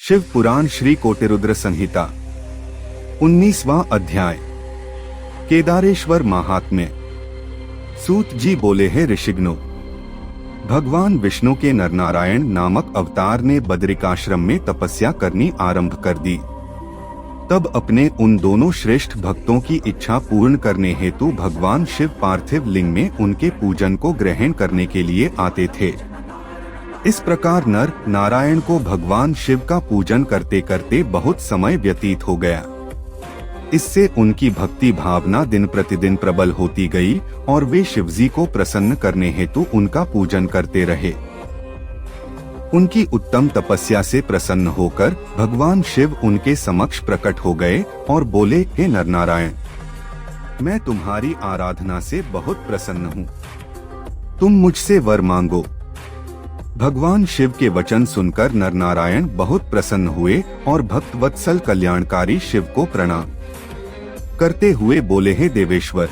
शिव पुराण श्री कोटिरुद्र संहिता 19वां अध्याय। केदारेश्वर महात्म्य। सूत जी बोले हैं ऋषिगणों, भगवान विष्णु के नरनारायण नामक अवतार ने बद्रिकाश्रम में तपस्या करनी आरंभ कर दी। तब अपने उन दोनों श्रेष्ठ भक्तों की इच्छा पूर्ण करने हेतु भगवान शिव पार्थिव लिंग में उनके पूजन को ग्रहण करने के लिए आते थे। इस प्रकार नर नारायण को भगवान शिव का पूजन करते करते बहुत समय व्यतीत हो गया। इससे उनकी भक्ति भावना दिन प्रतिदिन प्रबल होती गई और वे शिवजी को प्रसन्न करने हेतु उनका पूजन करते रहे। उनकी उत्तम तपस्या से प्रसन्न होकर भगवान शिव उनके समक्ष प्रकट हो गए और बोले, हे नरनारायण, मैं तुम्हारी आराधना से बहुत प्रसन्न हूँ, तुम मुझसे वर मांगो। भगवान शिव के वचन सुनकर नरनारायण बहुत प्रसन्न हुए और भक्तवत्सल कल्याणकारी शिव को प्रणाम करते हुए बोले, हे देवेश्वर,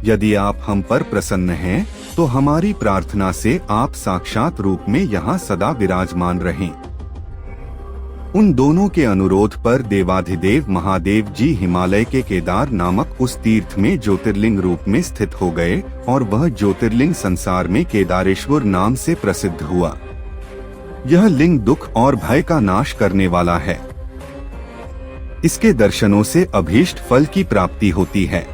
यदि आप हम पर प्रसन्न हैं तो हमारी प्रार्थना से आप साक्षात रूप में यहाँ सदा विराजमान रहें। उन दोनों के अनुरोध पर देवाधिदेव महादेव जी हिमालय के केदार नामक उस तीर्थ में ज्योतिर्लिंग रूप में स्थित हो गए और वह ज्योतिर्लिंग संसार में केदारेश्वर नाम से प्रसिद्ध हुआ। यह लिंग दुख और भय का नाश करने वाला है। इसके दर्शनों से अभीष्ट फल की प्राप्ति होती है।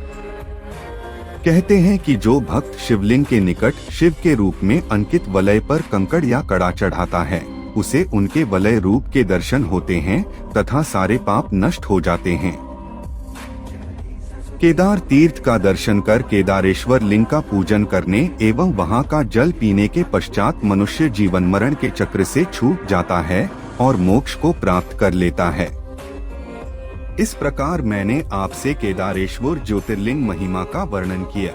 कहते हैं कि जो भक्त शिवलिंग के निकट शिव के रूप में अंकित वलय पर कंकड़ या कड़ा चढ़ाता है, उसे उनके वलय रूप के दर्शन होते हैं तथा सारे पाप नष्ट हो जाते हैं। केदार तीर्थ का दर्शन कर केदारेश्वर लिंग का पूजन करने एवं वहां का जल पीने के पश्चात मनुष्य जीवन मरण के चक्र से छूट जाता है और मोक्ष को प्राप्त कर लेता है। इस प्रकार मैंने आपसे केदारेश्वर ज्योतिर्लिंग महिमा का वर्णन किया।